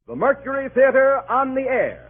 The Mercury Theater on the air.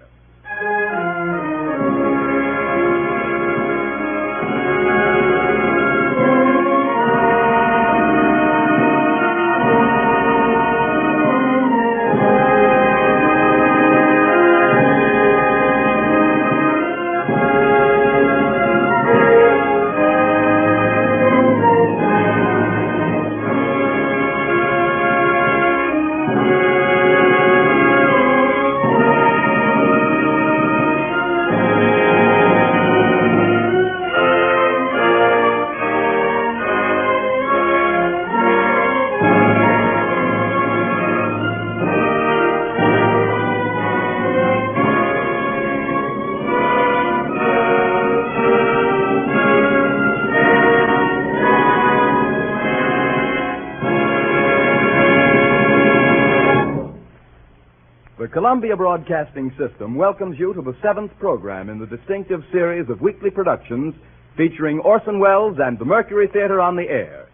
The Columbia Broadcasting System welcomes you to the seventh program in the distinctive series of weekly productions featuring Orson Welles and the Mercury Theater on the air.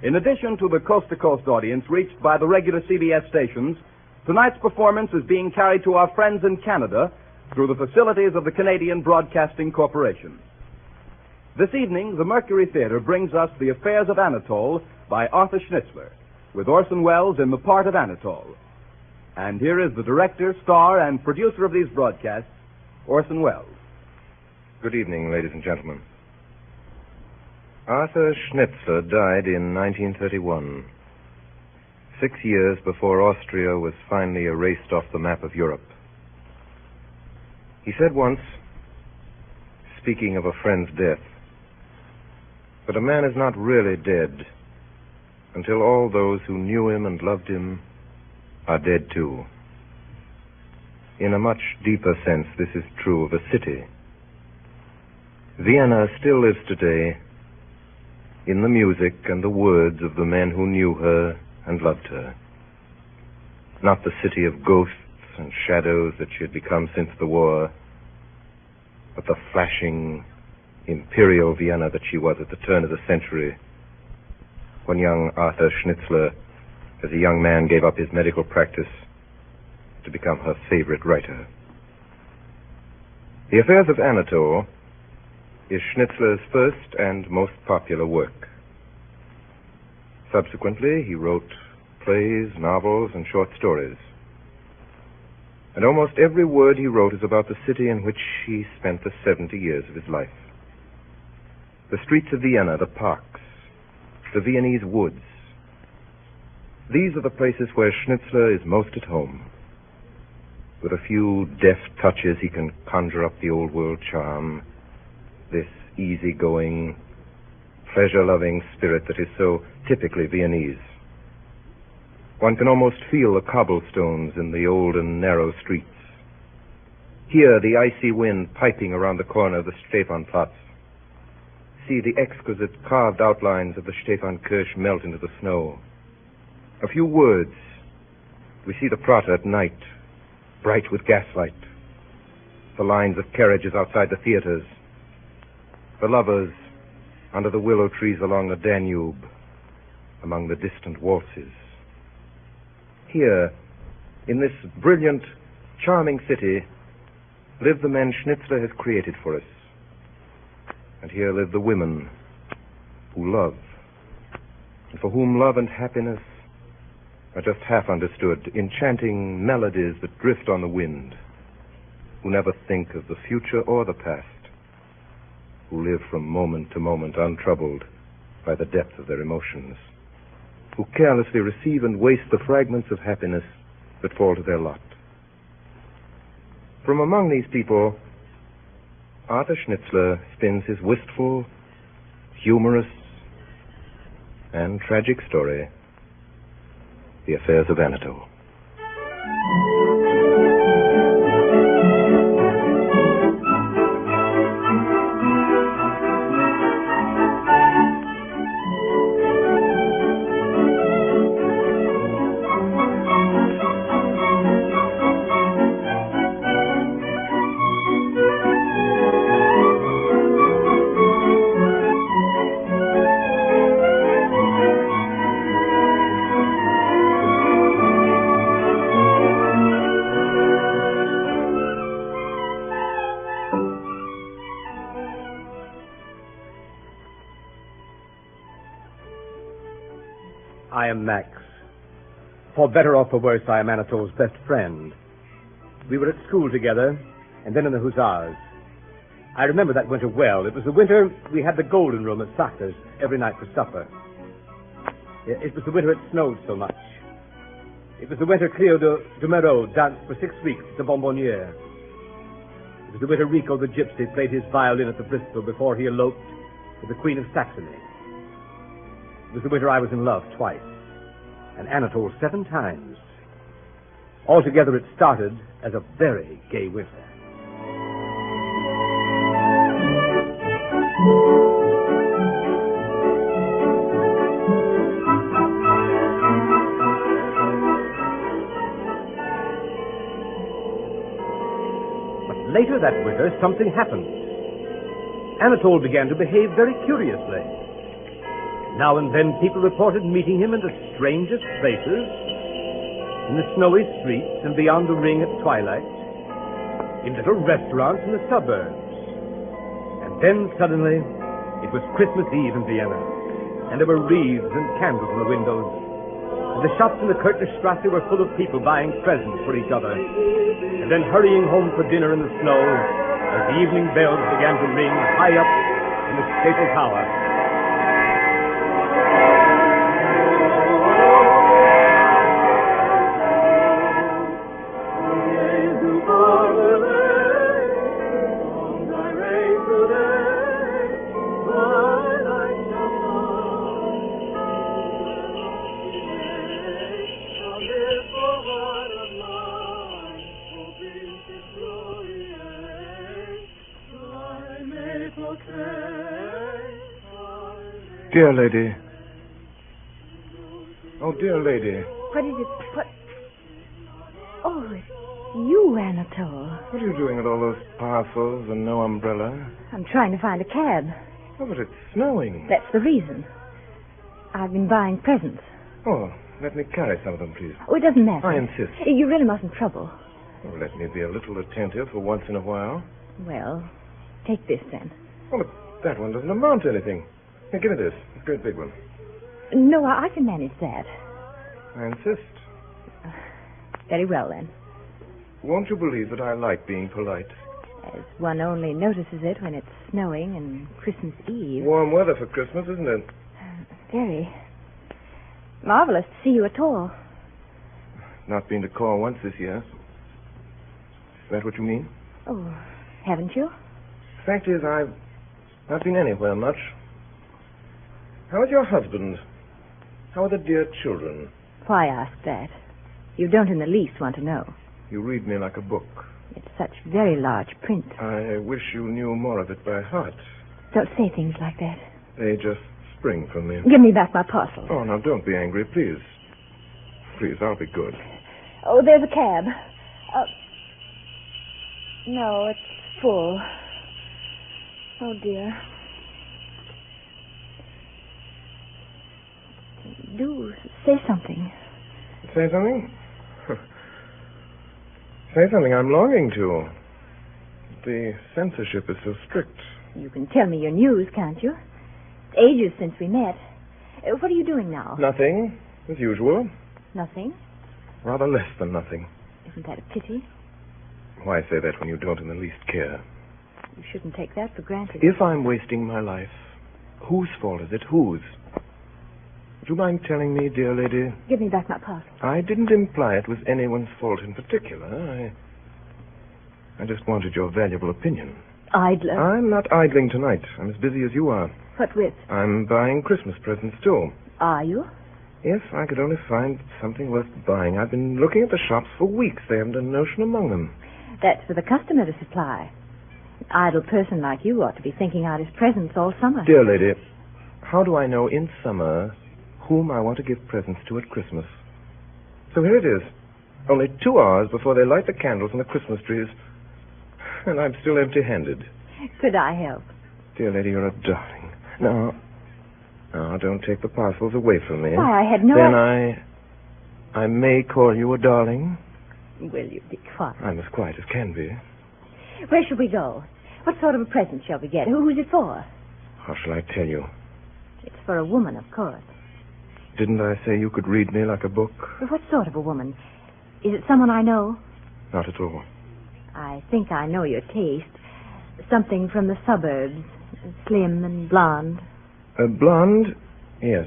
In addition to the coast-to-coast audience reached by the regular CBS stations, tonight's performance is being carried to our friends in Canada through the facilities of the Canadian Broadcasting Corporation. This evening, the Mercury Theater brings us The Affairs of Anatole by Arthur Schnitzler, with Orson Welles in the part of Anatole. And here is the director, star, and producer of these broadcasts, Orson Welles. Good evening, ladies and gentlemen. Arthur Schnitzler died in 1931, 6 years before Austria was finally erased off the map of Europe. He said once, speaking of a friend's death, "But a man is not really dead until all those who knew him and loved him are dead too." In a much deeper sense, this is true of a city. Vienna still lives today in the music and the words of the men who knew her and loved her. Not the city of ghosts and shadows that she had become since the war, but the flashing, imperial Vienna that she was at the turn of the century, when young Arthur Schnitzler, as a young man, gave up his medical practice to become her favorite writer. The Affairs of Anatole is Schnitzler's first and most popular work. Subsequently, he wrote plays, novels, and short stories. And almost every word he wrote is about the city in which he spent the 70 years of his life. The streets of Vienna, the parks, the Viennese woods. These are the places where Schnitzler is most at home. With a few deft touches, he can conjure up the old-world charm, this easy-going, pleasure-loving spirit that is so typically Viennese. One can almost feel the cobblestones in the old and narrow streets. Hear the icy wind piping around the corner of the Stephanplatz. See the exquisite carved outlines of the Stephankirche melt into the snow. A few words. We see the Prater at night, bright with gaslight. The lines of carriages outside the theaters. The lovers under the willow trees along the Danube, among the distant waltzes. Here, in this brilliant, charming city, live the men Schnitzler has created for us. And here live the women who love, and for whom love and happiness are just half understood, enchanting melodies that drift on the wind, who never think of the future or the past, who live from moment to moment untroubled by the depth of their emotions, who carelessly receive and waste the fragments of happiness that fall to their lot. From among these people, Arthur Schnitzler spins his wistful, humorous, and tragic story, The Affairs of Anatole. I am Max. For better or for worse, I am Anatole's best friend. We were at school together, and then in the Hussars. I remember that winter well. It was the winter we had the Golden Room at Sacre's every night for supper. It was the winter it snowed so much. It was the winter Cleo de Meraux danced for 6 weeks at the Bonbonniere. It was the winter Rico the Gypsy played his violin at the Bristol before he eloped with the Queen of Saxony. It was the winter I was in love twice, and Anatole 7 times. Altogether, it started as a very gay winter. Later that winter, something happened. Anatole began to behave very curiously. Now and then people reported meeting him in the strangest places, in the snowy streets and beyond the ring at twilight, in little restaurants in the suburbs. And then suddenly, it was Christmas Eve in Vienna, and there were wreaths and candles in the windows, and the shops in the Kirchnerstrasse were full of people buying presents for each other, and then hurrying home for dinner in the snow as the evening bells began to ring high up in the Staple Tower. Dear lady. Oh, dear lady. What is it? What? Oh, it's you, Anatole. What are you doing with all those parcels and no umbrella? I'm trying to find a cab. Oh, but it's snowing. That's the reason. I've been buying presents. Oh, let me carry some of them, please. Oh, it doesn't matter. I insist. You really mustn't trouble. Oh, let me be a little attentive for once in a while. Well, take this then. Oh, but that one doesn't amount to anything. Here, give me this. It's a great big one. No, I can manage that. I insist. Very well, then. Won't you believe that I like being polite? As one only notices it when it's snowing and Christmas Eve. Warm weather for Christmas, isn't it? Very. Marvelous to see you at all. Not been to call once this year. Is that what you mean? Oh, haven't you? The fact is, I've not been anywhere much. How is your husband? How are the dear children? Why ask that? You don't in the least want to know. You read me like a book. It's such very large print. I wish you knew more of it by heart. Don't say things like that. They just spring from me. Give me back my parcel. Oh, now don't be angry, please. Please, I'll be good. Oh, there's a cab. No, it's full. Oh, dear. Do say something. Say something? Say something I'm longing to. The censorship is so strict. You can tell me your news, can't you? It's ages since we met. What are you doing now? Nothing, as usual. Nothing? Rather less than nothing. Isn't that a pity? Why say that when you don't in the least care? You shouldn't take that for granted. If I'm wasting my life, whose fault is it? Whose? Would you mind telling me, dear lady? Give me back my parcel. I didn't imply it was anyone's fault in particular. I just wanted your valuable opinion. Idler? I'm not idling tonight. I'm as busy as you are. What with? I'm buying Christmas presents, too. Are you? If I could only find something worth buying. I've been looking at the shops for weeks. They haven't a notion among them. That's for the customer to supply. An idle person like you ought to be thinking out his presents all summer. Dear lady, how do I know in summer whom I want to give presents to at Christmas? So here it is. Only 2 hours before they light the candles on the Christmas trees. And I'm still empty-handed. Could I help? Dear lady, you're a darling. No, don't take the parcels away from me. Why, I had no... Then I may call you a darling. Will you be quiet? I'm as quiet as can be. Where shall we go? What sort of a present shall we get? Who's it for? How shall I tell you? It's for a woman, of course. Didn't I say you could read me like a book? But what sort of a woman? Is it someone I know? Not at all. I think I know your taste. Something from the suburbs. Slim and blonde. Blonde? Yes,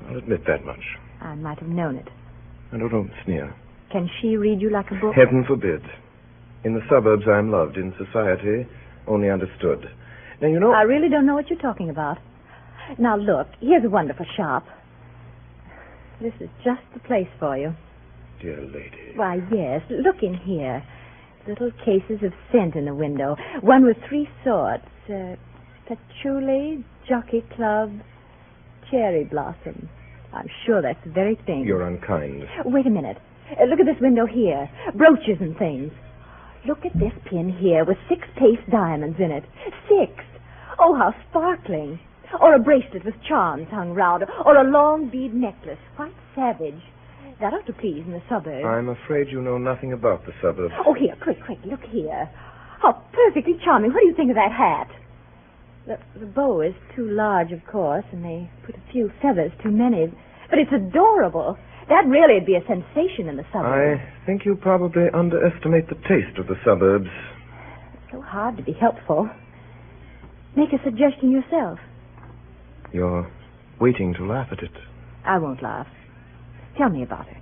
I'll admit that much. I might have known it. And don't sneer. Can she read you like a book? Heaven forbid. In the suburbs, I am loved. In society, only understood. Now, you know... I really don't know what you're talking about. Now, look, here's a wonderful shop. This is just the place for you. Dear lady. Why, yes. Look in here. Little cases of scent in the window. One with 3 sorts. Patchouli, Jockey Club, Cherry Blossom. I'm sure that's the very thing. You're unkind. Wait a minute. Look at this window here. Brooches and things. Look at this pin here with 6 paste diamonds in it. 6. Oh, how sparkling. Or a bracelet with charms hung round. Or a long bead necklace. Quite savage. That ought to please in the suburbs. I'm afraid you know nothing about the suburbs. Oh, here, quick. Look here. How perfectly charming. What do you think of that hat? The bow is too large, of course, and they put a few feathers too many. But it's adorable. That really would be a sensation in the suburbs. I think you probably underestimate the taste of the suburbs. It's so hard to be helpful. Make a suggestion yourself. You're waiting to laugh at it. I won't laugh. Tell me about her.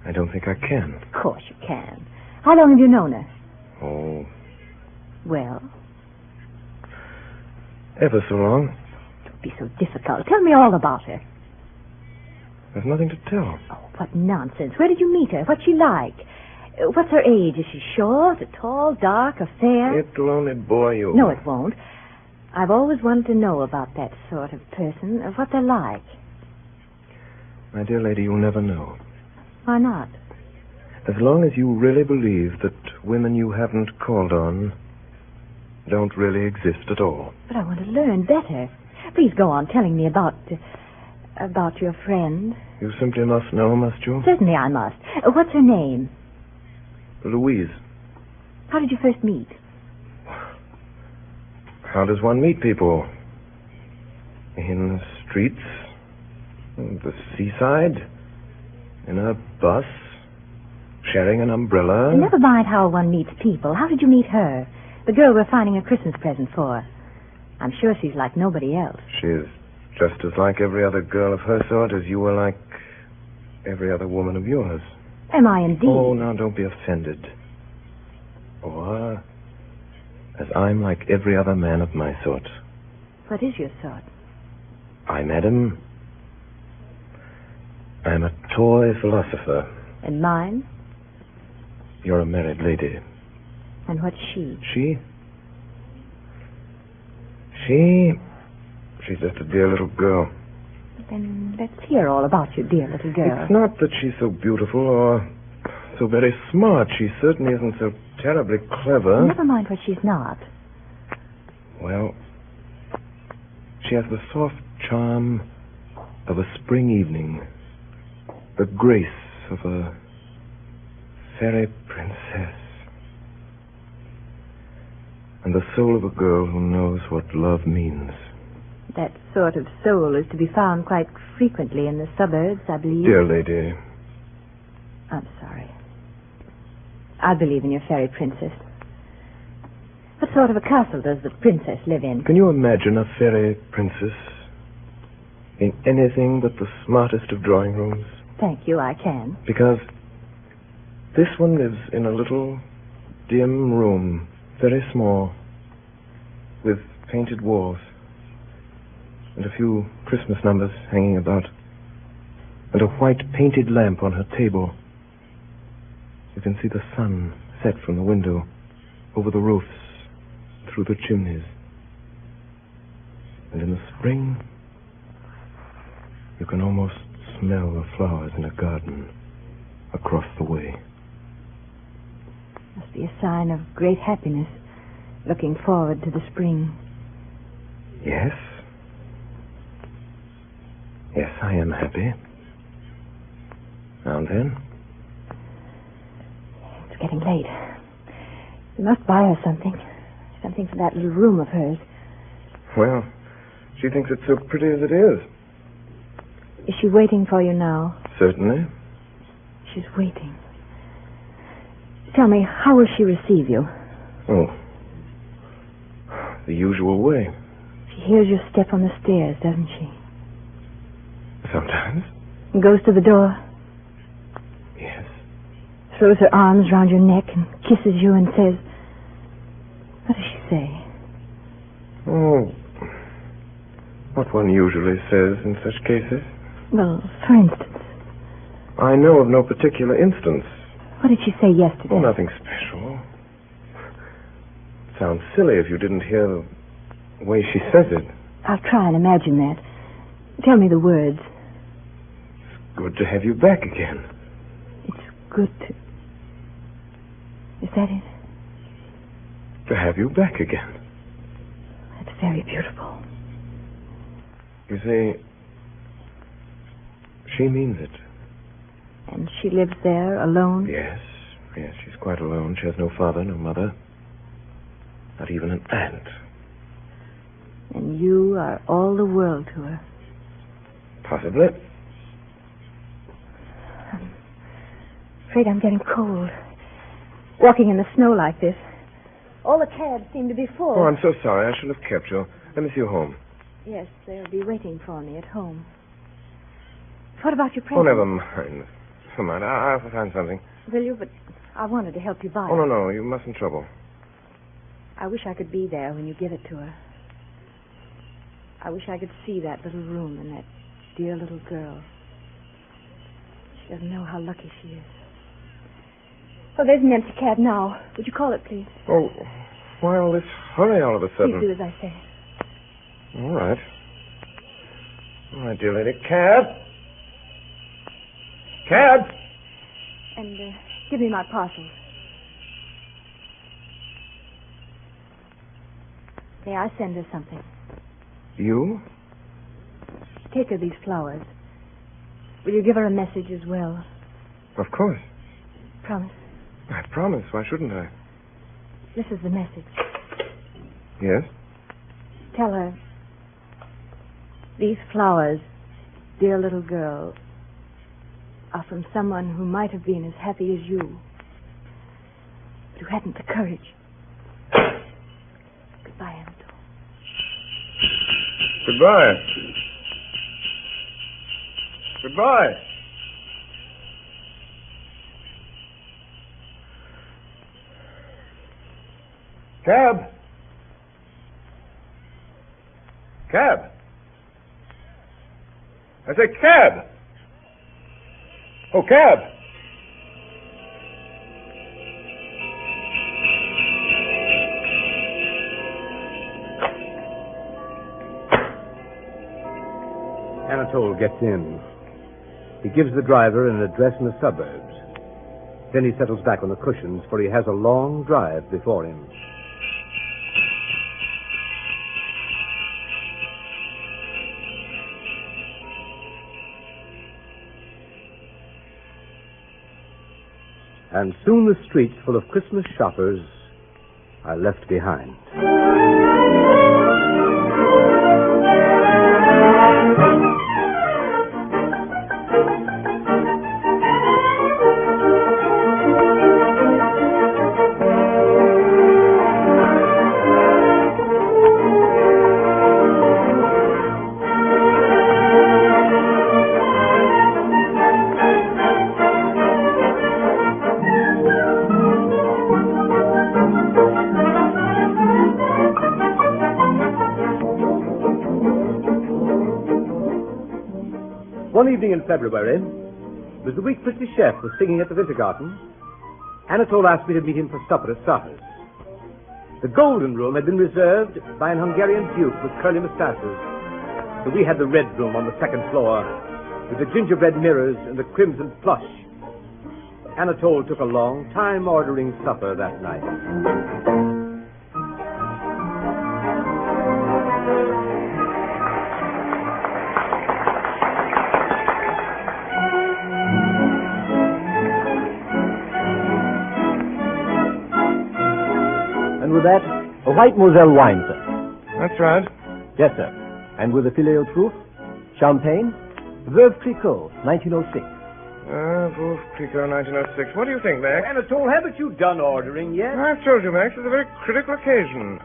I don't think I can. Of course you can. How long have you known her? Oh, Well, ever so long. don't be so difficult. Tell me all about her. There's nothing to tell. Oh, what nonsense. Where did you meet her? What's she like? What's her age? Is she short, or tall, dark, or fair? It'll only bore you. No, it won't. I've always wanted to know about that sort of person, what they're like. My dear lady, you'll never know. Why not? As long as you really believe that women you haven't called on don't really exist at all. But I want to learn better. Please go on telling me about your friend. You simply must know, must you? Certainly I must. What's her name? Louise. How did you first meet? How does one meet people? In the streets? The seaside? In a bus? Sharing an umbrella? Never mind how one meets people. How did you meet her? The girl we're finding a Christmas present for. I'm sure she's like nobody else. She's just as like every other girl of her sort as you were like every other woman of yours. Am I indeed? Oh, now don't be offended. Or as I'm like every other man of my sort. What is your sort? I, madam, I'm a toy philosopher. And mine? You're a married lady. And what's she? She's just a dear little girl. Then let's hear all about your dear little girl. It's not that she's so beautiful or so very smart. She certainly isn't so terribly clever. Never mind what she's not. Well, she has the soft charm of a spring evening, the grace of a fairy princess, and the soul of a girl who knows what love means. That sort of soul is to be found quite frequently in the suburbs, I believe. Dear lady. I'm sorry. I believe in your fairy princess. What sort of a castle does the princess live in? Can you imagine a fairy princess in anything but the smartest of drawing rooms? Thank you, I can. Because this one lives in a little dim room, very small, with painted walls, and a few Christmas numbers hanging about, and a white painted lamp on her table. You can see the sun set from the window, over the roofs, through the chimneys. And in the spring, you can almost smell the flowers in a garden across the way. Must be a sign of great happiness, looking forward to the spring. Yes. Yes, I am happy. Now and then. It's getting late. We must buy her something. Something for that little room of hers. Well, she thinks it's so pretty as it is. Is she waiting for you now? Certainly. She's waiting. Tell me, how will she receive you? Oh. The usual way. She hears your step on the stairs, doesn't she? Sometimes. And goes to the door. Yes. Throws her arms round your neck and kisses you and says... What does she say? Oh. What one usually says in such cases. Well, for instance. I know of no particular instance. What did she say yesterday? Oh, nothing special. It sounds silly if you didn't hear the way she says it. I'll try and imagine that. Tell me the words. It's good to have you back again. It's good to... Is that it? To have you back again. That's very beautiful. You see, she means it. And she lives there alone? Yes, she's quite alone. She has no father, no mother. Not even an aunt. And you are all the world to her. Possibly. I'm afraid I'm getting cold. Walking in the snow like this. All the cabs seem to be full. Oh, I'm so sorry. I should have kept you. Let me see you home. Yes, they'll be waiting for me at home. What about your present? Oh, never mind. Never mind. I'll find something. Will you? But I wanted to help you buy it. Oh, no. You mustn't trouble. I wish I could be there when you give it to her. I wish I could see that little room and that dear little girl. She doesn't know how lucky she is. Oh, there's an empty cab now. Would you call it, please? Oh, why all this hurry all of a sudden? Please do as I say. All right. All right, dear lady. Cab! Cab! And give me my parcels. May I send her something? You? Take her these flowers. Will you give her a message as well? Of course. Promise. I promise. Why shouldn't I? This is the message. Yes? Tell her, these flowers, dear little girl, are from someone who might have been as happy as you, but who hadn't the courage. Goodbye, Anatole. Goodbye. Goodbye. Cab. Cab. I say cab. Oh, cab. Anatole gets in. He gives the driver an address in the suburbs. Then he settles back on the cushions, for he has a long drive before him. And soon the streets full of Christmas shoppers are left behind. One evening in February, it was the week Pretty Chef was singing at the Wintergarten. Anatole asked me to meet him for supper at Sarah's. The Golden Room had been reserved by an Hungarian duke with curly mustaches, but we had the Red Room on the second floor, with the gingerbread mirrors and the crimson plush. Anatole took a long time ordering supper that night. With that, a white Moselle wine, sir. That's right. Yes, sir. And with a filet au truffe, champagne. Veuve Clicquot, 1906. Veuve Clicquot, 1906. What do you think, Max? Anatole, haven't you done ordering yet? I've told you, Max, it's a very critical occasion.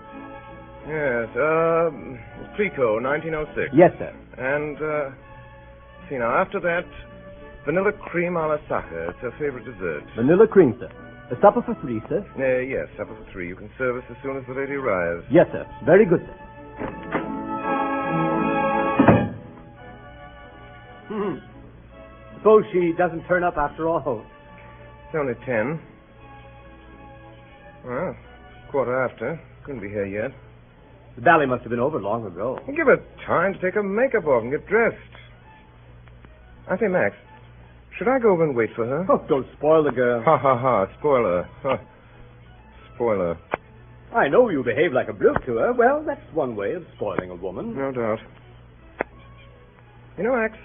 Yes, Clicquot, 1906. Yes, sir. And, see now, after that, vanilla cream a la Sacher. It's her favorite dessert. Vanilla cream, sir. A supper for 3, sir. Yes, supper for 3. You can serve us as soon as the lady arrives. Yes, sir. Very good, sir. Suppose she doesn't turn up after all. It's only 10. Well, quarter after. Couldn't be here yet. The ballet must have been over long ago. Well, give her time to take her makeup off and get dressed. I say, Max, should I go over and wait for her? Oh, don't spoil the girl. Ha, ha, ha. Spoiler. Huh. Spoiler. I know you behave like a brute to her. Well, that's one way of spoiling a woman. No doubt. You know, Max,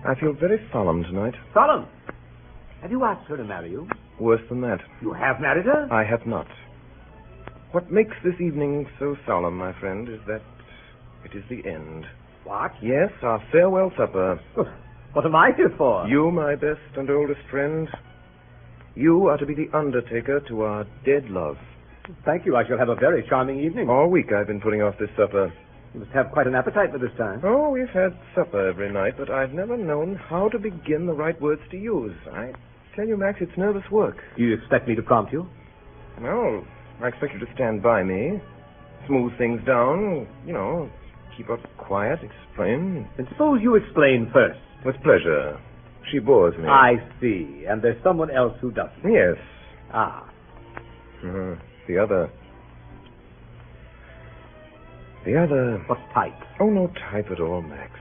I feel very solemn tonight. Solemn. Have you asked her to marry you? Worse than that. You have married her? I have not. What makes this evening so solemn, my friend, is that it is the end. What? Yes, our farewell supper. What am I here for? You, my best and oldest friend, you are to be the undertaker to our dead love. Thank you. I shall have a very charming evening. All week I've been putting off this supper. You must have quite an appetite for this time. Oh, we've had supper every night, but I've never known how to begin the right words to use. I tell you, Max, it's nervous work. Do you expect me to prompt you? No, I expect you to stand by me, smooth things down, keep up quiet, explain. Then suppose you explain first. With pleasure. She bores me. I see. And there's someone else who doesn't. Yes. Ah. The other. What type? Oh, no type at all, Max.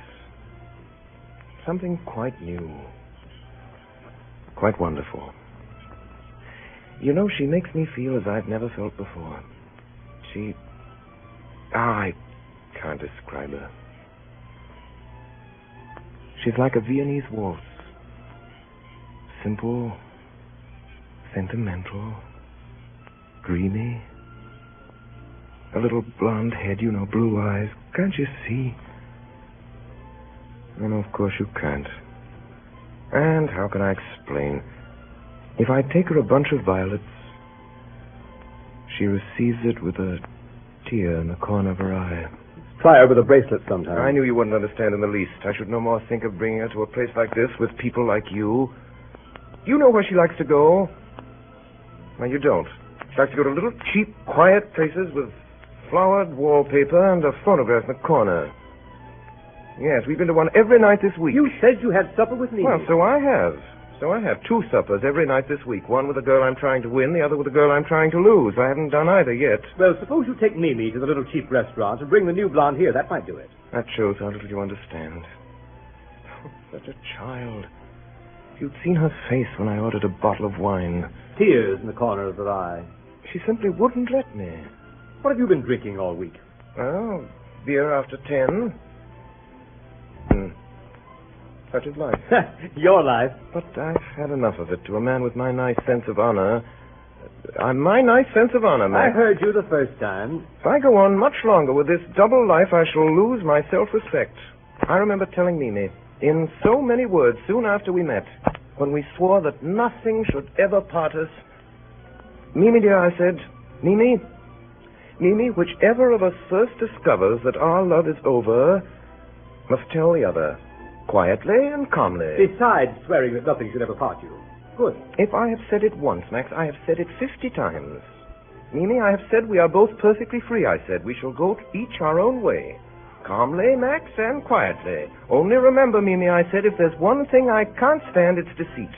Something quite new. Quite wonderful. She makes me feel as I've never felt before. I can't describe her. She's like a Viennese waltz. Simple, sentimental, dreamy. A little blonde head, blue eyes. Can't you see? No, of course you can't. And how can I explain? If I take her a bunch of violets, she receives it with a tear in the corner of her eye. Try her with a bracelet sometime. I knew you wouldn't understand in the least. I should no more think of bringing her to a place like this with people like you. You know where she likes to go. Well, you don't. She likes to go to little, cheap, quiet places with flowered wallpaper and a phonograph in the corner. Yes, we've been to one every night this week. You said you had supper with me. Well, so I have. 2 suppers every night this week. One with a girl I'm trying to win, the other with a girl I'm trying to lose. I haven't done either yet. Well, suppose you take Mimi to the little cheap restaurant and bring the new blonde here. That might do it. That shows how little you understand. Oh, such a child. If you'd seen her face when I ordered a bottle of wine. Tears in the corner of her eye. She simply wouldn't let me. What have you been drinking all week? Well, beer after 10. Such is life. Your life. But I've had enough of it. To a man with my nice sense of honor. My nice sense of honor, Max. I heard you the first time. If I go on much longer with this double life, I shall lose my self-respect. I remember telling Mimi, in so many words, soon after we met, when we swore that nothing should ever part us. Mimi, dear, I said, Mimi, whichever of us first discovers that our love is over, must tell the other. Quietly and calmly. Besides swearing that nothing should ever part you. Good. If I have said it once, Max, I have said it 50 times. Mimi, I have said we are both perfectly free, I said. We shall go each our own way. Calmly, Max, and quietly. Only remember, Mimi, I said, if there's one thing I can't stand, it's deceit.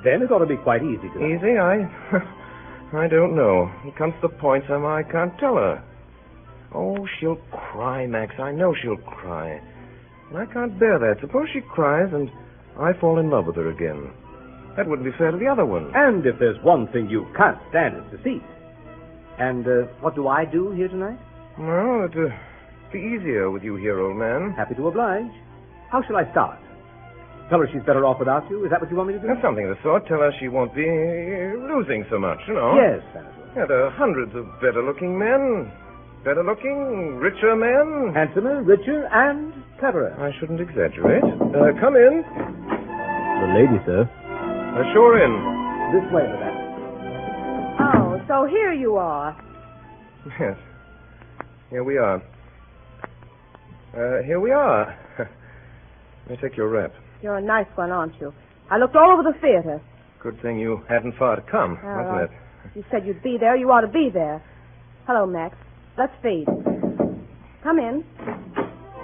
Then it ought to be quite easy to... Easy? I don't know. It comes to the point somehow I can't tell her. Oh, she'll cry, Max. I know she'll cry. And I can't bear that. Suppose she cries and I fall in love with her again. That wouldn't be fair to the other one. And if there's one thing you can't stand, it's deceit. And what do I do here tonight? Well, it'd be easier with you here, old man. Happy to oblige. How shall I start? Tell her she's better off without you? Is that what you want me to do? Something of the sort. Tell her she won't be losing so much, Yes, Anatole. Yeah, there are hundreds of better-looking men. Better looking, richer men? Handsomer, richer, and cleverer. I shouldn't exaggerate. Come in. The lady, sir. Sure in. This way, madame. Oh, so here you are. Yes. Here we are. Here we are. Let me take your wrap. You're a nice one, aren't you? I looked all over the theater. Good thing you hadn't far to come, wasn't it? You said you'd be there. You ought to be there. Hello, Max. Let's feed. Come in.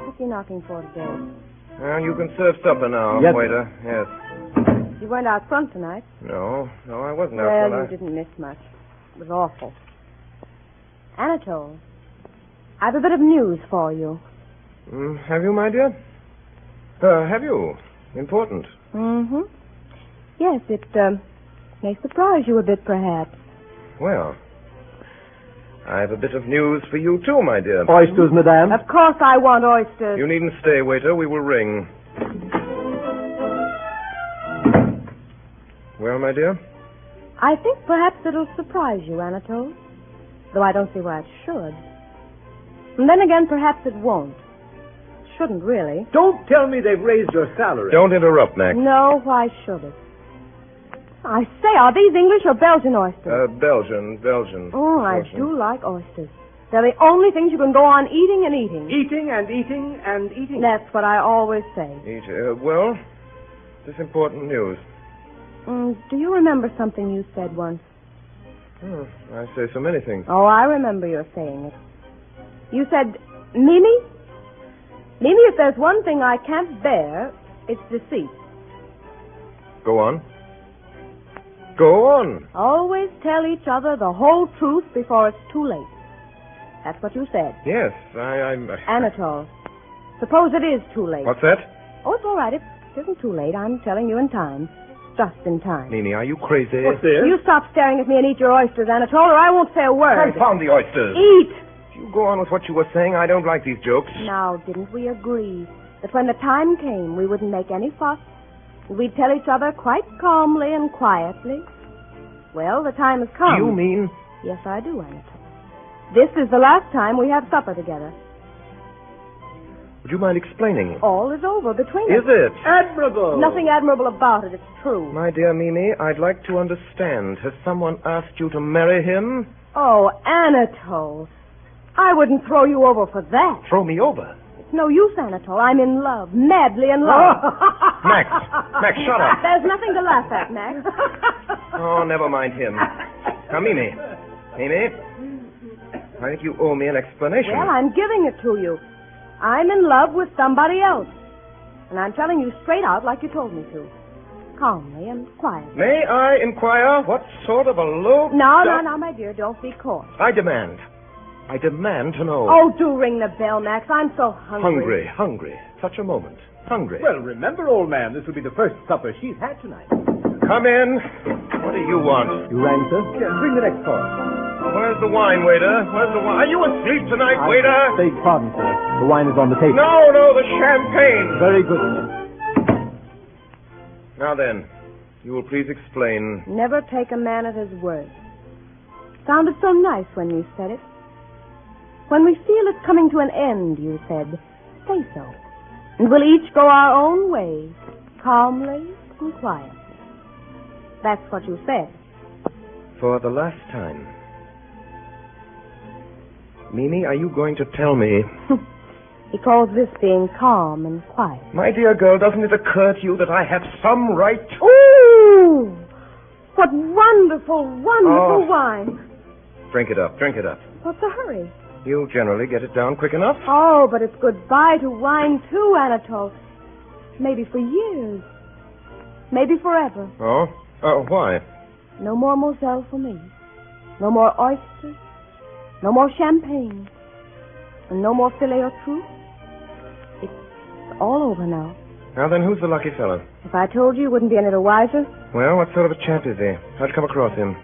What's he knocking for today? Well, you can serve supper now, Yes, waiter. Yes. You weren't out front tonight. No, I wasn't out Well, front. you didn't miss much. It was awful. Anatole, I've a bit of news for you. Have you, my dear? Have you? Important. Mm-hmm. Yes, it may surprise you a bit, perhaps. Well, I have a bit of news for you, too, my dear. Oysters, madame. Of course I want oysters. You needn't stay, waiter. We will ring. Well, my dear? I think perhaps it'll surprise you, Anatole. Though I don't see why it should. And then again, perhaps it won't. Shouldn't, really. Don't tell me they've raised your salary. Don't interrupt, Max. No, why should it? I say, are these English or Belgian oysters? Belgian. Oh, I do like oysters. They're the only things you can go on eating and eating. Eating and eating and eating. That's what I always say. Well, this important news. Do you remember something you said once? I say so many things. Oh, I remember your saying it. You said, Mimi, if there's one thing I can't bear, it's deceit. Go on. Go on. Always tell each other the whole truth before it's too late. That's what you said. Yes, I'm... Anatole, suppose it is too late. What's that? Oh, it's all right. It isn't too late. I'm telling you in time. Just in time. Mimi, are you crazy? What's this? You stop staring at me and eat your oysters, Anatole, or I won't say a word. Confound the oysters. Eat! If you go on with what you were saying, I don't like these jokes. Now, didn't we agree that when the time came, we wouldn't make any fuss? We'd tell each other quite calmly and quietly. Well, the time has come. Do you mean? Yes, I do, Anatole. This is the last time we have supper together. Would you mind explaining? All is over between Is us. it? Admirable. Nothing admirable about it. It's true. My dear Mimi, I'd like to understand. Has someone asked you to marry him? Oh, Anatole. I wouldn't throw you over for that. Throw me over. It's no use, Anatole. I'm in love. Madly in love. Max, shut up. There's nothing to laugh at, Max. Oh, never mind him. Now, Mimi, I think you owe me an explanation. Well, I'm giving it to you. I'm in love with somebody else. And I'm telling you straight out like you told me to. Calmly and quietly. May I inquire what sort of a low... No, my dear, don't be coarse. I demand to know. Oh, do ring the bell, Max. I'm so hungry. Hungry. Such a moment. Hungry. Well, remember, old man, this will be the first supper she's had tonight. Come in. What do you want? You rang, sir? Yes, bring the next course. Where's the wine, waiter? Where's the wine? Are you asleep tonight, waiter? Beg pardon, sir. The wine is on the table. No, the champagne. Very good, sir. Now then, you will please explain. Never take a man at his word. Sounded so nice when you said it. When we feel it's coming to an end, you said, say so. And we'll each go our own way, calmly and quietly. That's what you said. For the last time. Mimi, are you going to tell me? He calls this being calm and quiet. My dear girl, doesn't it occur to you that I have some right? Ooh! What wonderful wine. Drink it up. What's the hurry? You generally get it down quick enough. Oh, but it's goodbye to wine, too, Anatole. Maybe for years. Maybe forever. Oh? Why? No more Moselle for me. No more oysters. No more champagne. And no more filet au trou. It's all over now. Now then, who's the lucky fellow? If I told you wouldn't be any the wiser. Well, what sort of a chap is he? How'd you come across him?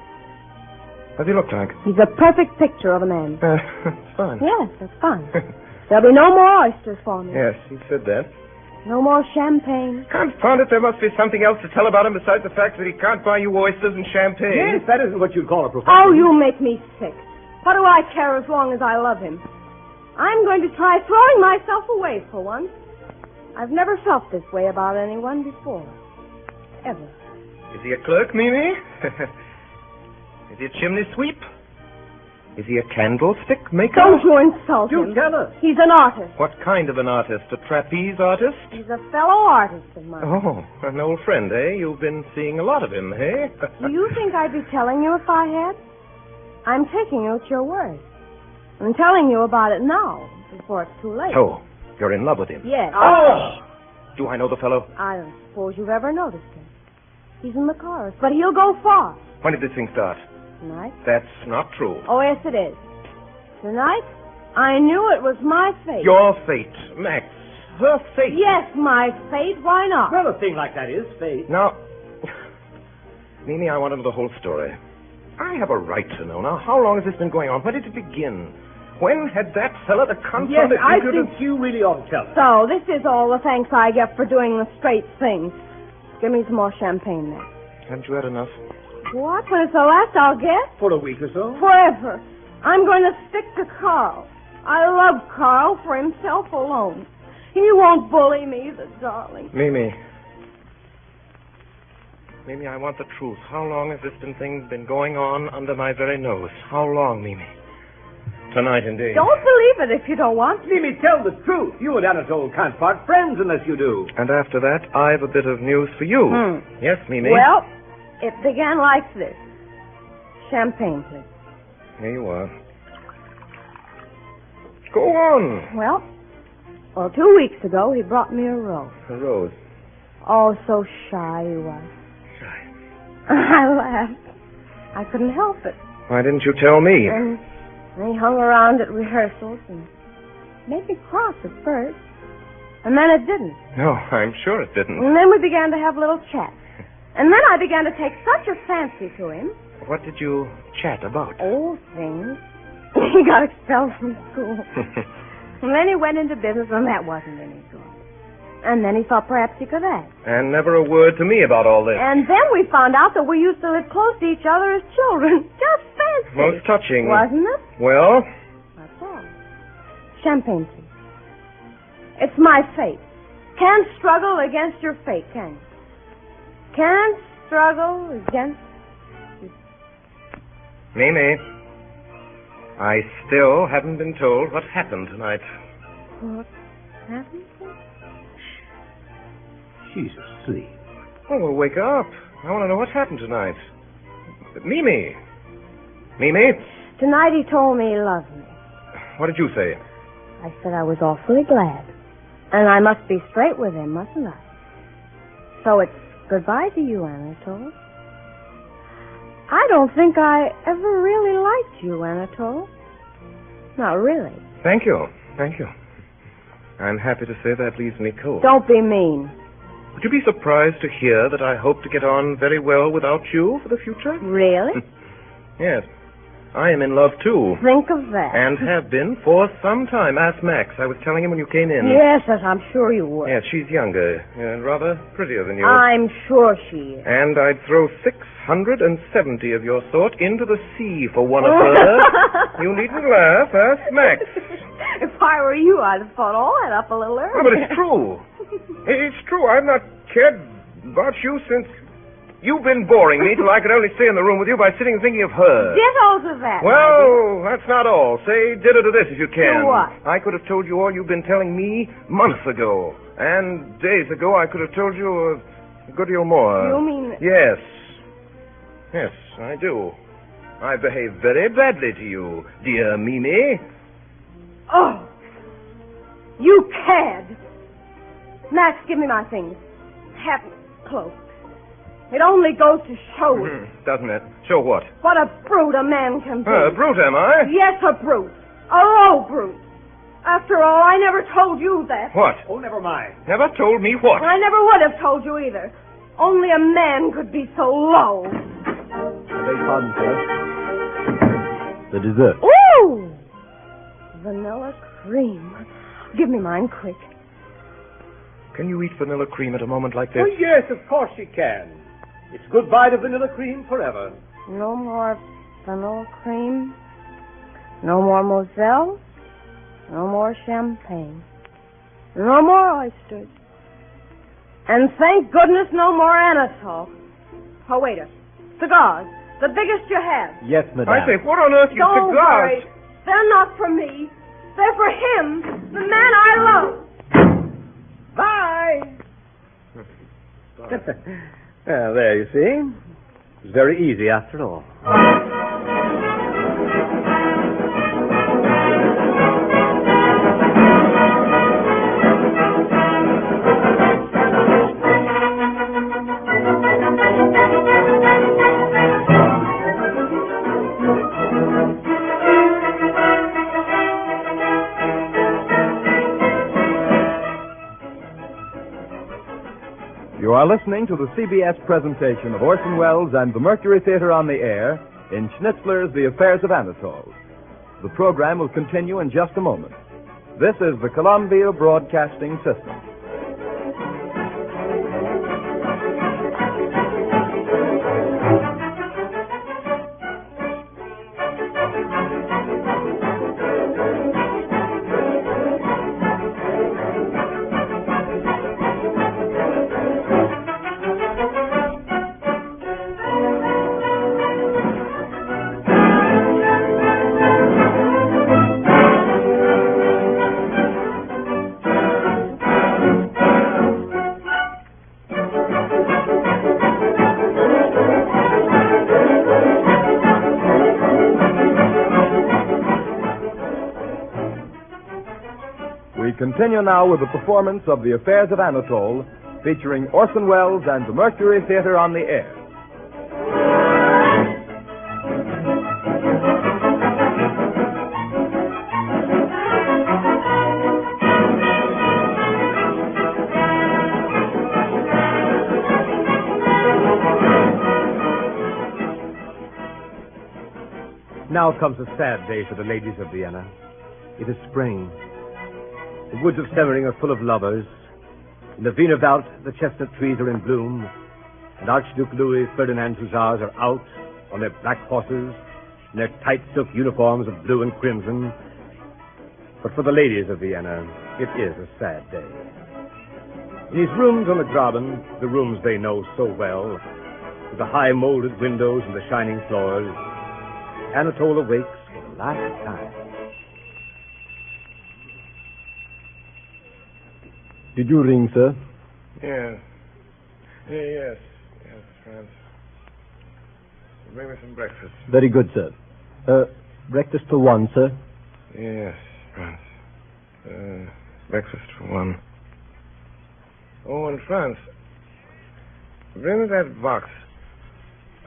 What does he look like? He's a perfect picture of a man. It's fine. Yes, that's fine. There'll be no more oysters for me. Yes, he said that. No more champagne. Confound it, there must be something else to tell about him besides the fact that he can't buy you oysters and champagne. Yes, that isn't what you'd call a profession. Oh, you make me sick. What do I care as long as I love him? I'm going to try throwing myself away for once. I've never felt this way about anyone before. Ever. Is he a clerk, Mimi? Is he a chimney sweep? Is he a candlestick maker? Don't you insult him. You tell us. He's an artist. What kind of an artist? A trapeze artist? He's a fellow artist of mine. Oh, an old friend, eh? You've been seeing a lot of him, eh? Do you think I'd be telling you if I had? I'm taking you at your word. I'm telling you about it now, before it's too late. Oh, you're in love with him? Yes. Oh! Do I know the fellow? I don't suppose you've ever noticed him. He's in the chorus, but he'll go far. When did this thing start? Tonight? That's not true. Oh, yes, it is. Tonight, I knew it was my fate. Your fate, Max. Her fate. Yes, my fate. Why not? Well, a thing like that is fate. Now, Mimi, I want to know the whole story. I have a right to know. Now, how long has this been going on? When did it begin? When had that fella the confounded... Yes, I think you really ought to tell us. So, this is all the thanks I get for doing the straight thing. Give me some more champagne, Max. Haven't you had enough? What? When it's the last I'll get? For a week or so. Forever. I'm going to stick to Carl. I love Carl for himself alone. He won't bully me, the darling. Mimi. Mimi, I want the truth. How long has this thing been going on under my very nose? How long, Mimi? Tonight, indeed. Don't believe it if you don't want to. Mimi, tell the truth. You and Anatole can't part friends unless you do. And after that, I've a bit of news for you. Yes, Mimi? Well, it began like this. Champagne, please. Here you are. Go on. Well, 2 weeks ago, he brought me a rose. A rose. Oh, so shy he was. Shy. I laughed. I couldn't help it. Why didn't you tell me? And he hung around at rehearsals and made me cross at first. And then it didn't. No, I'm sure it didn't. And then we began to have little chats. And then I began to take such a fancy to him. What did you chat about? Old things. He got expelled from school. And then he went into business, and that wasn't any good. And then he thought perhaps he could act. And never a word to me about all this. And then we found out that we used to live close to each other as children. Just fancy. Most touching. Wasn't it? Well? That's all. Champagne, please. It's my fate. Can't struggle against your fate, can you? Can't struggle against... Mimi, I still haven't been told what happened tonight. What happened? She's asleep. Oh, well, wake up. I want to know what happened tonight. Mimi. Mimi? Tonight he told me he loved me. What did you say? I said I was awfully glad. And I must be straight with him, mustn't I? So it's goodbye to you, Anatole. I don't think I ever really liked you, Anatole. Not really. Thank you. Thank you. I'm happy to say that leaves me cold. Don't be mean. Would you be surprised to hear that I hope to get on very well without you for the future? Really? Yes. I am in love, too. Think of that. And have been for some time. Ask Max. I was telling him when you came in. Yes, I'm sure you would. Yes, she's younger and rather prettier than you. I'm sure she is. And I'd throw 670 of your sort into the sea for one of her. You needn't laugh. Ask Max. If I were you, I'd have thought all that up a little earlier. No, but it's true. It's true. I've not cared about you since... You've been boring me till I could only stay in the room with you by sitting and thinking of her. Ditto to that. Well, that's not all. Say ditto to this if you can. To what? I could have told you all you've been telling me months ago. And days ago I could have told you a good deal more. You mean... Yes. Yes, I do. I behaved very badly to you, dear Mimi. Oh! You cad! Max, give me my things. Have me close. It only goes to show you. Doesn't it? Show what? What a brute a man can be. A brute, am I? Yes, a brute. A low brute. After all, I never told you that. What? Oh, never mind. Never told me what? I never would have told you either. Only a man could be so low. I beg pardon, sir. The dessert. Ooh! Vanilla cream. Give me mine quick. Can you eat vanilla cream at a moment like this? Oh, yes, of course she can. It's goodbye to vanilla cream forever. No more vanilla cream. No more Moselle. No more champagne. No more oysters. And thank goodness no more Anatole. Oh, waiter. Cigars. The biggest you have. Yes, madame. I say, what on earth, you Don't cigars? worry. They're not for me. They're for him, the man I love. Bye. Well, there you see. It was very easy after all. You are listening to the CBS presentation of Orson Welles and the Mercury Theater on the Air in Schnitzler's The Affairs of Anatole. The program will continue in just a moment. This is the Columbia Broadcasting System. We continue now with the performance of The Affairs of Anatole, featuring Orson Welles and the Mercury Theater on the Air. Now comes a sad day for the ladies of Vienna. It is spring. The woods of Semmering are full of lovers. In the Wienerwald, the chestnut trees are in bloom, and Archduke Louis Ferdinand's hussars are out on their black horses in their tight silk uniforms of blue and crimson. But for the ladies of Vienna, it is a sad day. In his rooms on the Graben, the rooms they know so well, with the high molded windows and the shining floors, Anatole awakes for the last time. Did you ring, sir? Yes. Yes, Franz. Bring me some breakfast. Very good, sir. Breakfast for one, sir? Yes, Franz. Breakfast for one. Oh, and Franz, bring me that box.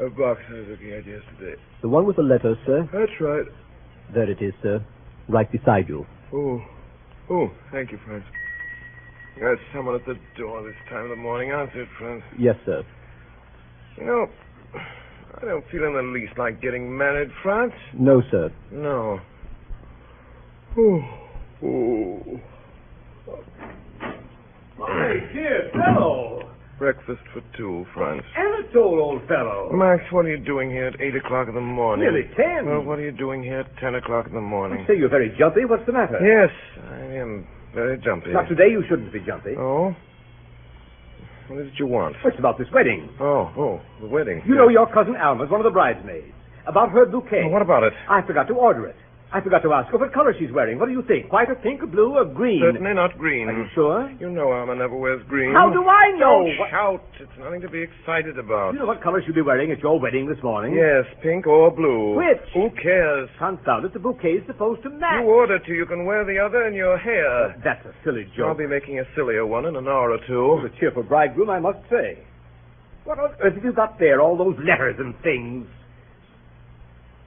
A box I was looking at yesterday. The one with the letters, sir? That's right. There it is, sir. Right beside you. Oh, thank you, Franz. There's someone at the door this time of the morning. Answer it, Franz. Yes, sir. You know, I don't feel in the least like getting married, Franz. No, sir. No. My dear fellow! Breakfast for two, Franz. Anatole, old fellow! Max, what are you doing here at 8 o'clock in the morning? Nearly 10. Well, what are you doing here at 10 o'clock in the morning? You say you're very jumpy. What's the matter? Yes, I am very jumpy. Not today. You shouldn't be jumpy. Oh? What is it you want? What's about this wedding? Oh, the wedding. You know your cousin Alma's one of the bridesmaids. About her bouquet. Well, what about it? I forgot to order it. I forgot to ask her what color she's wearing. What do you think? White or pink or blue or green? Certainly not green. Are you sure? You know Alma never wears green. How do I know? Don't shout. It's nothing to be excited about. You know what color she'll be wearing at your wedding this morning? Yes, pink or blue. Which? Who cares? Confound it, the bouquet's supposed to match. You order to. You can wear the other in your hair. That's a silly I'll joke. be making a sillier one in an hour or two. A cheerful bridegroom, I must say. What on earth have you got there, all those letters and things?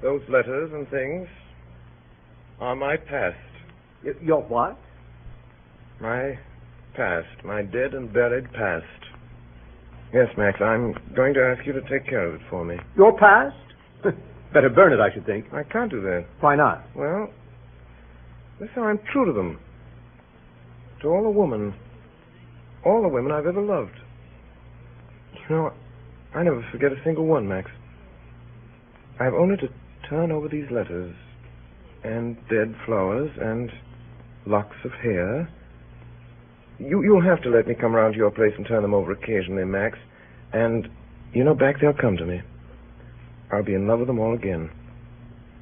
Those letters and things are my past. Your what? My past. My dead and buried past. Yes, Max, I'm going to ask you to take care of it for me. Your past? Better burn it, I should think. I can't do that. Why not? Well, this is how I'm true to them. To all the women I've ever loved. You know, I never forget a single one, Max. I have only to turn over these letters and dead flowers and locks of hair. You'll have to let me come round to your place and turn them over occasionally, Max. And, back they'll come to me. I'll be in love with them all again.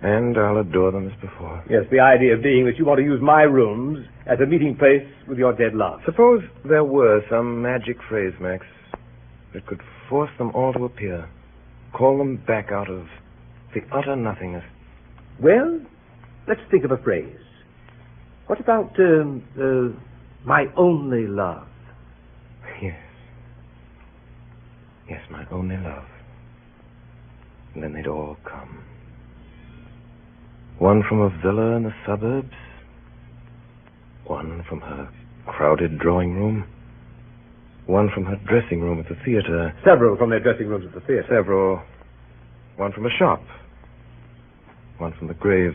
And I'll adore them as before. Yes, the idea being that you want to use my rooms as a meeting place with your dead love. Suppose there were some magic phrase, Max, that could force them all to appear. Call them back out of the utter nothingness. Well, let's think of a phrase. What about, my only love? Yes. Yes, my only love. And then they'd all come. One from a villa in the suburbs. One from her crowded drawing room. One from her dressing room at the theater. Several from their dressing rooms at the theater. Several. One from a shop. One from the grave.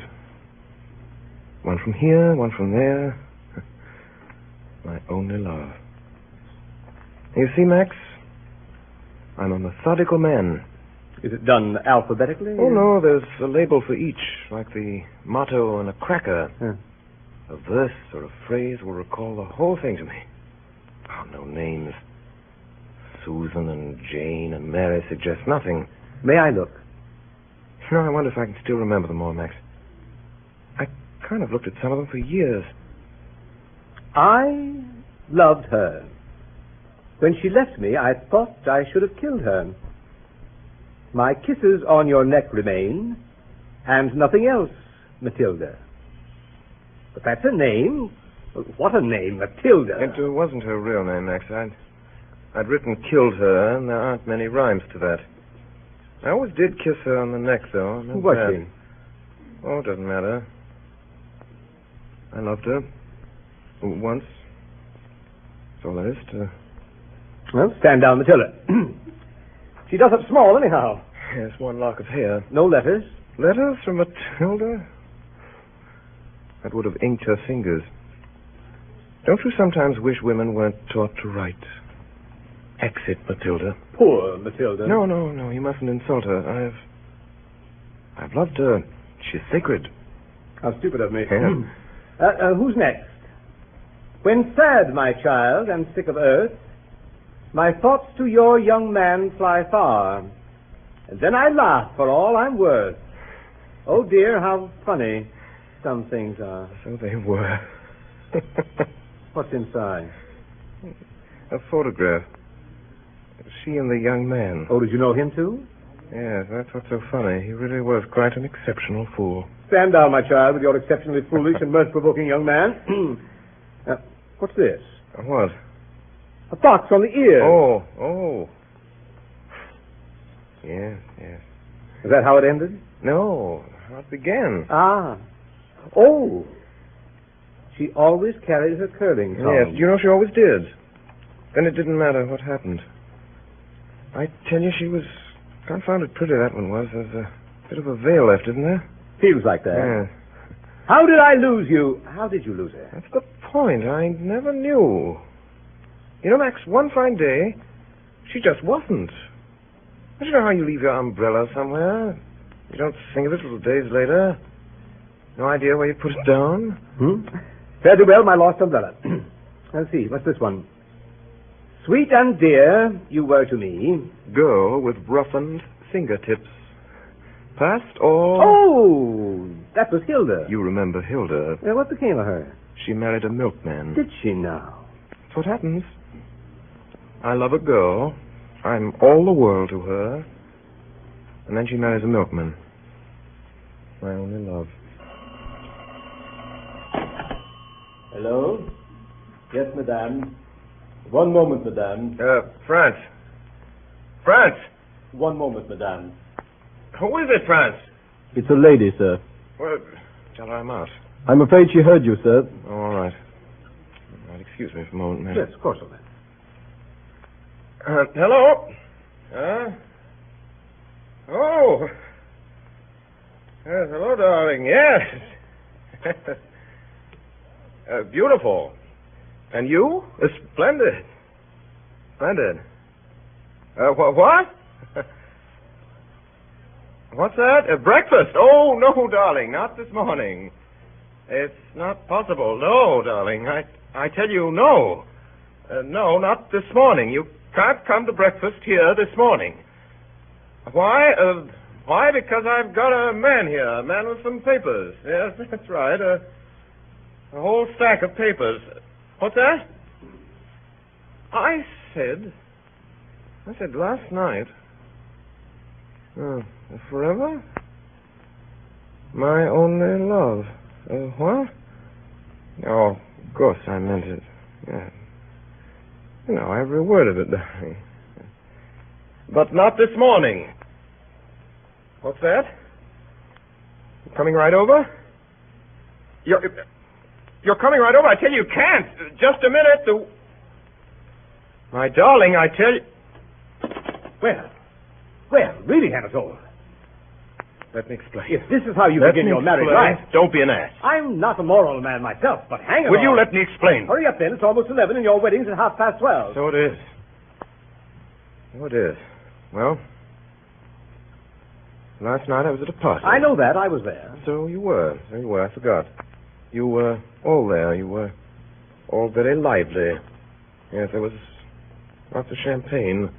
One from here, one from there. My only love. You see, Max, I'm a methodical man. Is it done alphabetically? Oh, no, there's a label for each, like the motto on a cracker. Yeah. A verse or a phrase will recall the whole thing to me. Oh, no names. Susan and Jane and Mary suggest nothing. May I look? I wonder if I can still remember them all, Max. I kind of looked at some of them for years. I loved her. When she left me, I thought I should have killed her. My kisses on your neck remain, and nothing else, Matilda. But that's her name. What a name, Matilda. It wasn't her real name, Max. I'd written killed her, and there aren't many rhymes to that. I always did kiss her on the neck, though. Who was she? Oh, it doesn't matter. I loved her. Once. That's all there is to... Well, stand down, Matilda. She does up small, anyhow. Yes, one lock of hair. No letters? Letters from Matilda? That would have inked her fingers. Don't you sometimes wish women weren't taught to write? Exit, Matilda. Poor Matilda. No, you mustn't insult her. I've loved her. She's sacred. How stupid of me. Yeah. Who's next? When sad, my child, and sick of earth, my thoughts to your young man fly far, and then I laugh for all I'm worth. Oh, dear, how funny some things are. So they were. What's inside? A photograph. She and the young man. Oh, did you know him, too? Yes, that's what's so funny. He really was quite an exceptional fool. Stand down, my child, with your exceptionally foolish and mirth-provoking young man. What's this? What? A box on the ear. Oh. Yes. Is that how it ended? No, how it began. Ah. Oh. She always carried her curling tongs. Yes, you know she always did. Then it didn't matter what happened. I tell you, she was confounded pretty, that one was. There's a bit of a veil left, isn't there? Feels like that. Yeah. How did I lose you? How did you lose her? That's the point. I never knew. You know, Max, one fine day, she just wasn't. Don't you know how you leave your umbrella somewhere? You don't think of it till days later. No idea where you put it down? Fare thee well, my lost umbrella. Let's see, what's this one? Sweet and dear you were to me. Girl with roughened fingertips. Past all... Oh, that was Hilda. You remember Hilda. What became of her? She married a milkman. Did she now? That's what happens. I love a girl. I'm all the world to her. And then she marries a milkman. My only love. Hello? Yes, madame. One moment, madame. France. France! One moment, madame. Who is it, France? It's a lady, sir. Well, tell her I'm out. I'm afraid she heard you, sir. Oh, all right. All right, excuse me for a moment, ma'am. Yes, of course, man. Hello? Oh. Yes, hello, darling. Yes. Beautiful. And you? Splendid. Splendid. What? What's that? Breakfast? Oh, no, darling, not this morning. It's not possible. No, darling. I tell you, no. No, not this morning. You can't come to breakfast here this morning. Why? Why? Because I've got a man here, a man with some papers. Yes, that's right. A whole stack of papers. What's that? I said last night. Forever? My only love. What? Oh, of course I meant it. Yeah. You know, every word of it, darling. But not this morning. What's that? You coming right over? You're coming right over? I tell you, you can't. Just a minute. My darling, I tell you... Well, really, Anatole. Let me explain. If this is how you begin your married life... Don't be an ass. I'm not a moral man myself, but hang it Will you all. let me explain? Hurry up, then. It's almost 11, and your wedding's at 12:30. So it is. So it is. Well, last night I was at a party. I know that. I was there. So you were. I forgot. You were all there. You were all very lively. Yes, there was lots of champagne.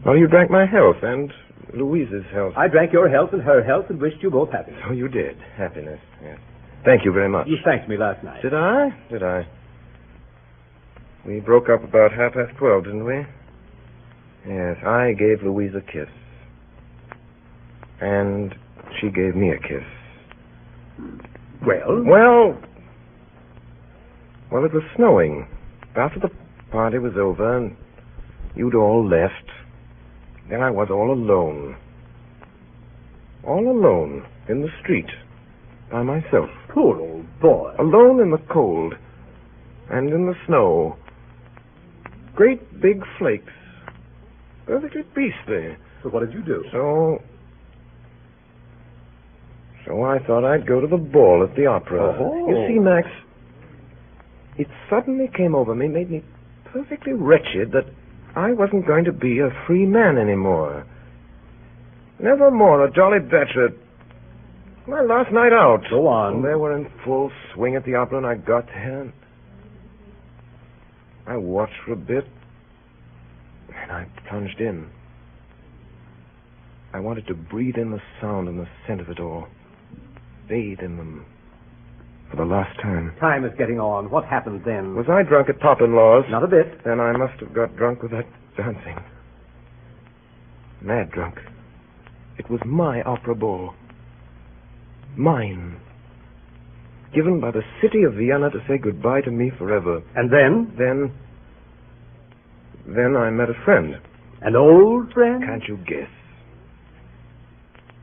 Well, you drank my health and Louise's health. I drank your health and her health and wished you both happiness. So you did. Happiness, yes. Thank you very much. You thanked me last night. Did I? We broke up about 12:30, didn't we? Yes, I gave Louise a kiss. And she gave me a kiss. Well, it was snowing. After the party was over and you'd all left, then I was all alone. All alone in the street by myself. Poor old boy. Alone in the cold and in the snow. Great big flakes. Perfectly beastly. So what did you do? So I thought I'd go to the ball at the opera. Oh. You see, Max, it suddenly came over me, made me perfectly wretched that I wasn't going to be a free man anymore. Never more a jolly bachelor. My last night out. Go on. And they were in full swing at the opera, and I got there, and I watched for a bit, and I plunged in. I wanted to breathe in the sound and the scent of it all. Bathe in them for the last time. Time is getting on. What happened then? Was I drunk at Pop-in-Law's? Not a bit. Then I must have got drunk with that dancing. Mad drunk. It was my opera ball. Mine. Given by the city of Vienna to say goodbye to me forever. And then? Then I met a friend. An old friend? Can't you guess?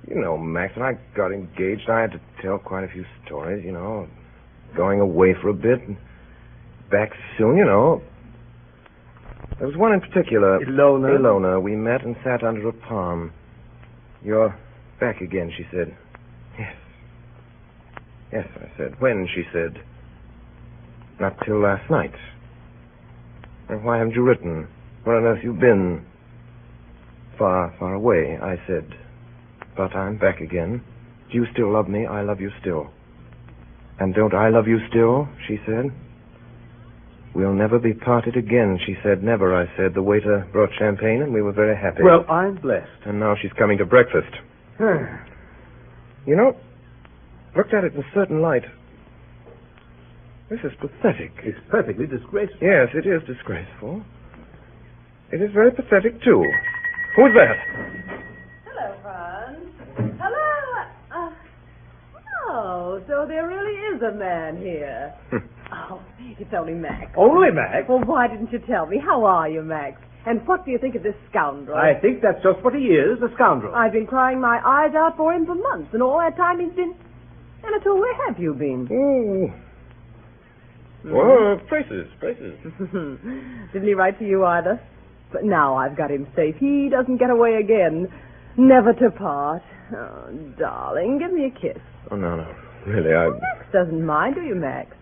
You know, Max, when I got engaged, I had to tell quite a few stories, you know. Going away for a bit and back soon, you know. There was one in particular. Ilona. We met and sat under a palm. You're back again, she said. Yes. Yes, I said. When, she said. Not till last night. And why haven't you written? Where on earth you've been? Far, far away, I said. But I'm back again. Do you still love me? I love you still. And don't I love you still? She said. We'll never be parted again, she said. Never, I said. The waiter brought champagne and we were very happy. Well, I'm blessed. And now she's coming to breakfast. You know, looked at it in a certain light. This is pathetic. It's perfectly disgraceful. Yes, it is disgraceful. It is very pathetic, too. Who's that? Hello, Franz. Hello. Oh, so there really is a man here. Oh, it's only Max. Only Max? Well, why didn't you tell me? How are you, Max? And what do you think of this scoundrel? I think that's just what he is, a scoundrel. I've been crying my eyes out for him for months, and all that time he's been... Anatole, where have you been? Oh, places. Didn't he write to you either? But now I've got him safe. He doesn't get away again. Never to part. Oh, darling, give me a kiss. Oh, no. Really, Max doesn't mind, do you, Max?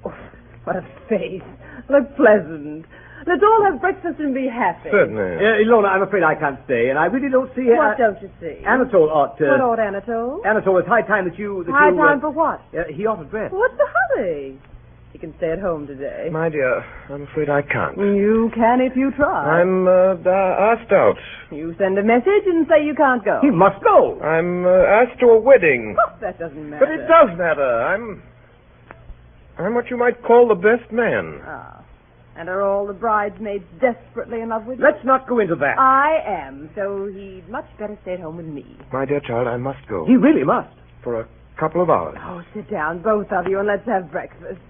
Oh, what a face. Look pleasant. Let's all have breakfast and be happy. Certainly. Ilona, I'm afraid I can't stay, and I really don't see... What don't you see? Anatole ought to... What ought Anatole? Anatole, it's high time that you... High time for what? He ought to dress. What's the hurry? You can stay at home today. My dear, I'm afraid I can't. You can if you try. I'm asked out. You send a message and say you can't go. He must go. I'm asked to a wedding. Oh, that doesn't matter. But it does matter. I'm what you might call the best man. Ah. And are all the bridesmaids desperately in love with you? Let's not go into that. I am, so he'd much better stay at home with me. My dear child, I must go. He really must. For a couple of hours. Oh, sit down, both of you, and let's have breakfast.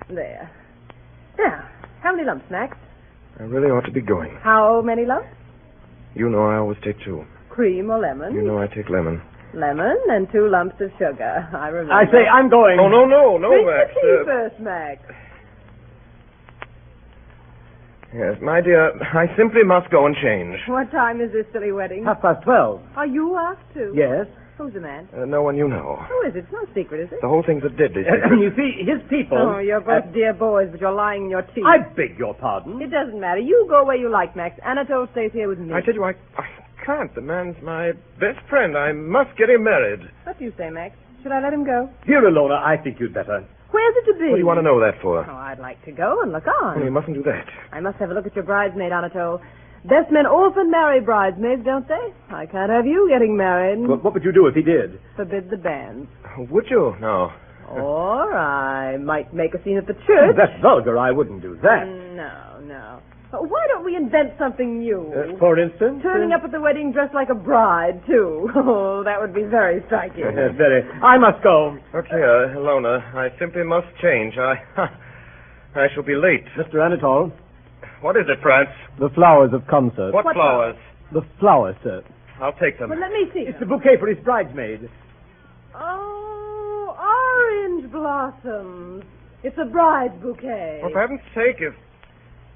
There. Now, how many lumps, Max? I really ought to be going. How many lumps? You know I always take 2. Cream or lemon? You know I take lemon. Lemon and 2 lumps of sugar. I remember. I say, I'm going. Oh, no, Drink Max. the tea first, Max. Yes, my dear, I simply must go and change. What time is this silly wedding? 12:30. Are you asked to? Yes. Who's the man? No one you know. Who is it? It's no secret, is it? The whole thing's a deadly secret. You see, his people... Oh, you're both dear boys, but you're lying in your teeth. I beg your pardon. It doesn't matter. You go where you like, Max. Anatole stays here with me. I tell you, I can't. The man's my best friend. I must get him married. What do you say, Max? Should I let him go? Here, Ilona, I think you'd better. Where's it to be? What do you want to know that for? Oh, I'd like to go and look on. Oh, you mustn't do that. I must have a look at your bridesmaid, Anatole. Best men often marry bridesmaids, don't they? I can't have you getting married. Well, what would you do if he did? Forbid the banns. Would you? No. Or I might make a scene at the church. That's vulgar. I wouldn't do that. No. But why don't we invent something new? For instance? Turning up at the wedding dressed like a bride, too. Oh, that would be very striking. Very. I must go. Look here, Ilona. I simply must change. I shall be late. Mr. Anatole. What is it, France? The flowers have come, sir. What flowers? The flowers, sir. I'll take them. Well, let me see. It's the bouquet for his bridesmaid. Oh, orange blossoms. It's a bride's bouquet. For heaven's sake, if...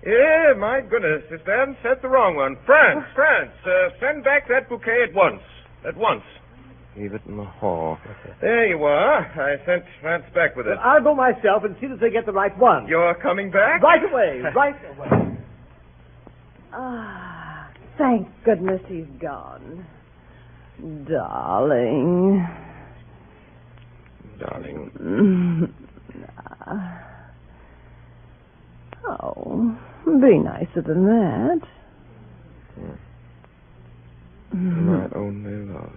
Yeah, my goodness, if they haven't sent the wrong one. France, send back that bouquet at once. At once. Leave it in the hall. There you are. I sent France back with it. Well, I'll go myself and see that they get the right one. You're coming back? Right away. Right away. Ah, thank goodness he's gone. Darling. Darling. Oh, be nicer than that. My only love.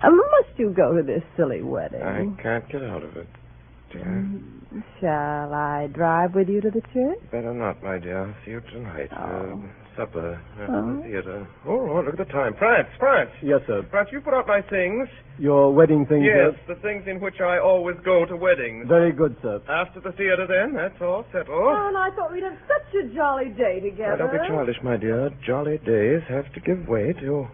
Must you go to this silly wedding? I can't get out of it, dear. Shall I drive with you to the church? Better not, my dear. I'll see you tonight. Oh. Supper at the theater. Oh, look at the time. France. Yes, sir. France, you put out my things. Your wedding things, Yes, sir? the things in which I always go to weddings. Very good, sir. After the theater, then. That's all settled. Oh, and I thought we'd have such a jolly day together. Now, don't be childish, my dear. Jolly days have to give way to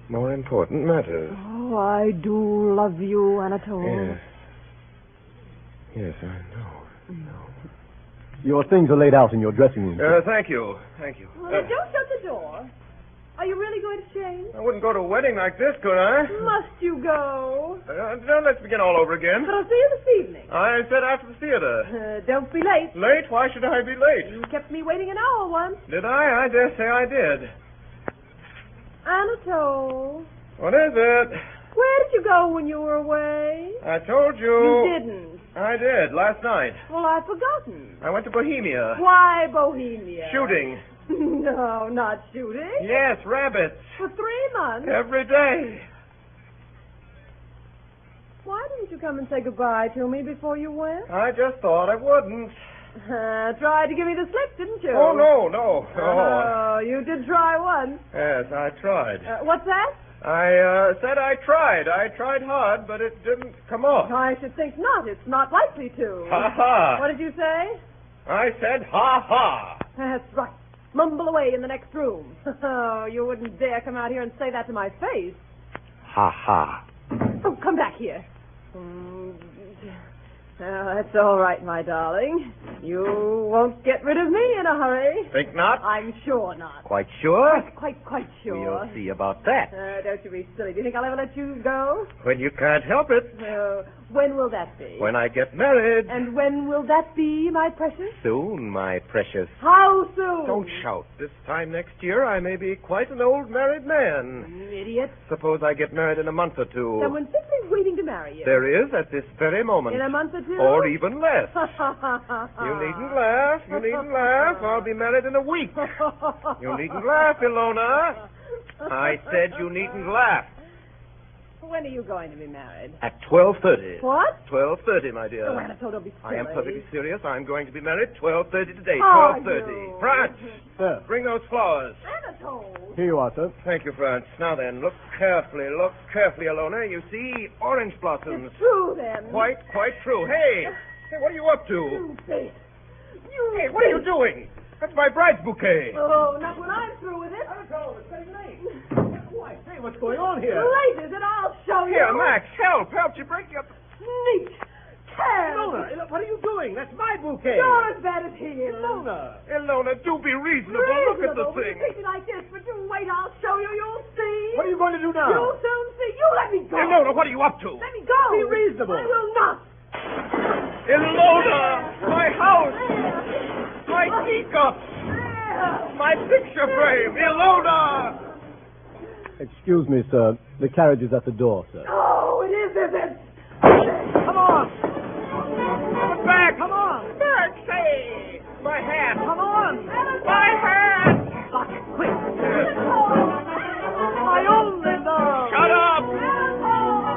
more important matters. Oh, I do love you, Anatole. Yes, I know. Your things are laid out in your dressing room, sir. Thank you. Well, then don't shut the door. Are you really going to change? I wouldn't go to a wedding like this, could I? Must you go? No, let's begin all over again. But I'll see you this evening. I said after the theater. Don't be late. Late? Why should I be late? You kept me waiting an hour once. Did I? I dare say I did. Anatole, What is it? where did you go when you were away? I told you. You didn't. I did, last night. Well, I've forgotten. I went to Bohemia. Why Bohemia? Shooting. No, not shooting. Yes, rabbits. For 3 months. Every day. Why didn't you come and say goodbye to me before you went? I just thought I wouldn't. Tried to give me the slip, didn't you? Oh, no. Oh, you did try once. Yes, I tried. What's that? I said I tried. I tried hard, but it didn't come off. I should think not. It's not likely to. Ha-ha. What did you say? I said ha-ha. That's right. Mumble away in the next room. Oh, you wouldn't dare come out here and say that to my face. Ha-ha. Oh, come back here. Oh, that's all right, my darling. You won't get rid of me in a hurry. Think not? I'm sure not. Quite sure? Quite sure. We'll see about that. Don't you be silly. Do you think I'll ever let you go? When you can't help it. When will that be? When I get married. And when will that be, my precious? Soon, my precious. How soon? Don't shout. This time next year, I may be quite an old married man. You idiot. Suppose I get married in a month or two. Someone's simply waiting to marry you. There is at this very moment. In a month or two? Or even less. You needn't laugh. You needn't laugh. I'll be married in a week. You needn't laugh, Ilona. I said you needn't laugh. When are you going to be married? At 12:30. What? 12:30, my dear. Oh, Anatole, don't be silly. I am perfectly serious. I'm going to be married 12:30 today. Are 12:30. you? France, Sir, bring those flowers. Anatole! here you are, sir. Thank you, France. Now then, look carefully, Ilona. You see orange blossoms. It's true, then. Quite true. Hey, what are you up to? You bitch. Hey, what are you doing? That's my bride's bouquet. Oh, not when I'm through with it. Anatole, it's getting late. Why, hey, what's going on here? Late, is it? I'll show you. Here, Max, help. You break up. Sneak. Ilona, Terrible. what are you doing? That's my bouquet. You're as bad as he is. Ilona, do be reasonable. Look at the Reasonable. thing. You treat me like this, but you wait, I'll show you. You'll see. What are you going to do now? You'll soon see. You let me go. Ilona, what are you up to? Let me go. Be reasonable. I will not. Ilona, my house, my teacup, my picture frame. Ilona! Excuse me, sir. The carriage is at the door, sir. Oh, it is it? Come on. Come back! Come on. Back, say! My hat! Come on. My hat! Lock it, quick. My only love. Shut up!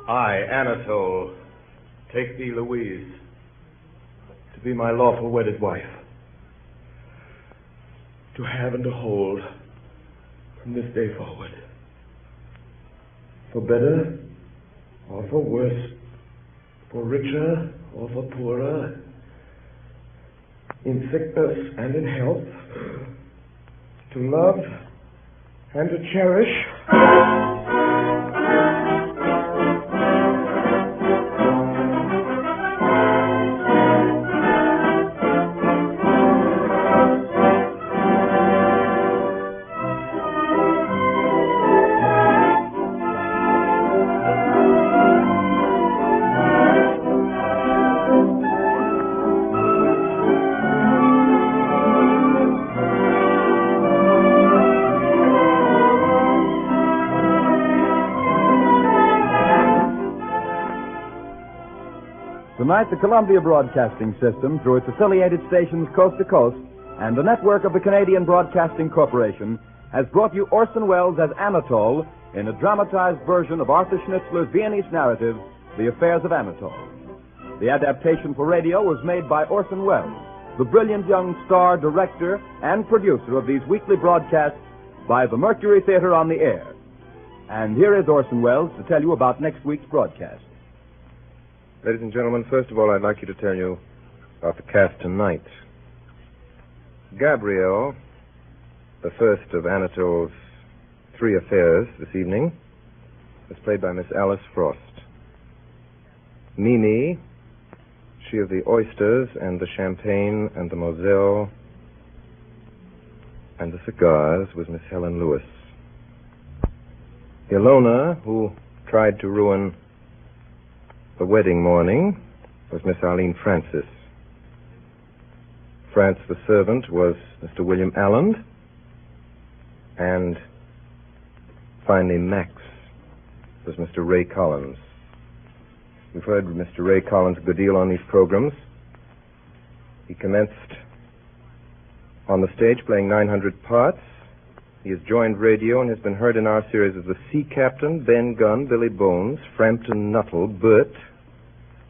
I, Anatole, take thee, Louise, to be my lawful wedded wife, to have and to hold from this day forward, for better or for worse, for richer or for poorer, in sickness and in health, to love and to cherish. Tonight, the Columbia Broadcasting System, through its affiliated stations coast to coast, and the network of the Canadian Broadcasting Corporation, has brought you Orson Welles as Anatole in a dramatized version of Arthur Schnitzler's Viennese narrative, The Affairs of Anatole. The adaptation for radio was made by Orson Welles, the brilliant young star, director, and producer of these weekly broadcasts by the Mercury Theater on the air. And here is Orson Welles to tell you about next week's broadcast. Ladies and gentlemen, first of all, I'd like you to tell you about the cast tonight. Gabrielle, the first of Anatole's three affairs this evening, is played by Miss Alice Frost. Mimi, she of the oysters and the champagne and the Moselle and the cigars, was Miss Helen Lewis. Ilona, who tried to ruin the wedding morning, was Miss Arlene Francis. France, the servant, was Mr. William Alland. And finally, Max was Mr. Ray Collins. We've heard Mr. Ray Collins a good deal on these programs. He commenced on the stage playing 900 parts. He has joined radio and has been heard in our series as the Sea Captain, Ben Gunn, Billy Bones, Frampton Nuttall, Bert,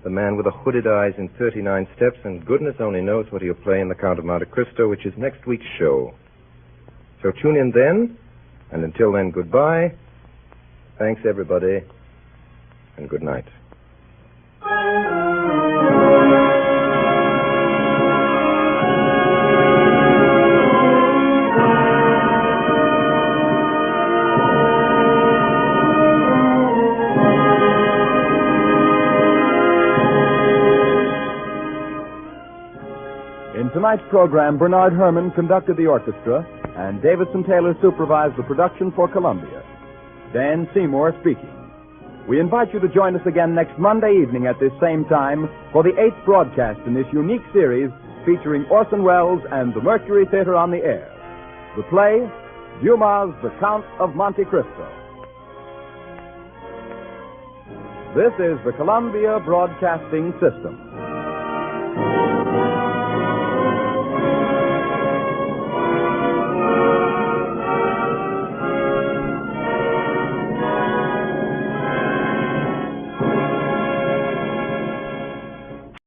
the man with the hooded eyes in 39 Steps, and goodness only knows what he'll play in The Count of Monte Cristo, which is next week's show. So tune in then, and until then, goodbye. Thanks, everybody, and good night. tonight's program, Bernard Herrmann conducted the orchestra, and Davidson Taylor supervised the production for Columbia. Dan Seymour speaking. We invite you to join us again next Monday evening at this same time for the 8th broadcast in this unique series featuring Orson Welles and the Mercury Theater on the air. The play, Dumas' The Count of Monte Cristo. This is the Columbia Broadcasting System.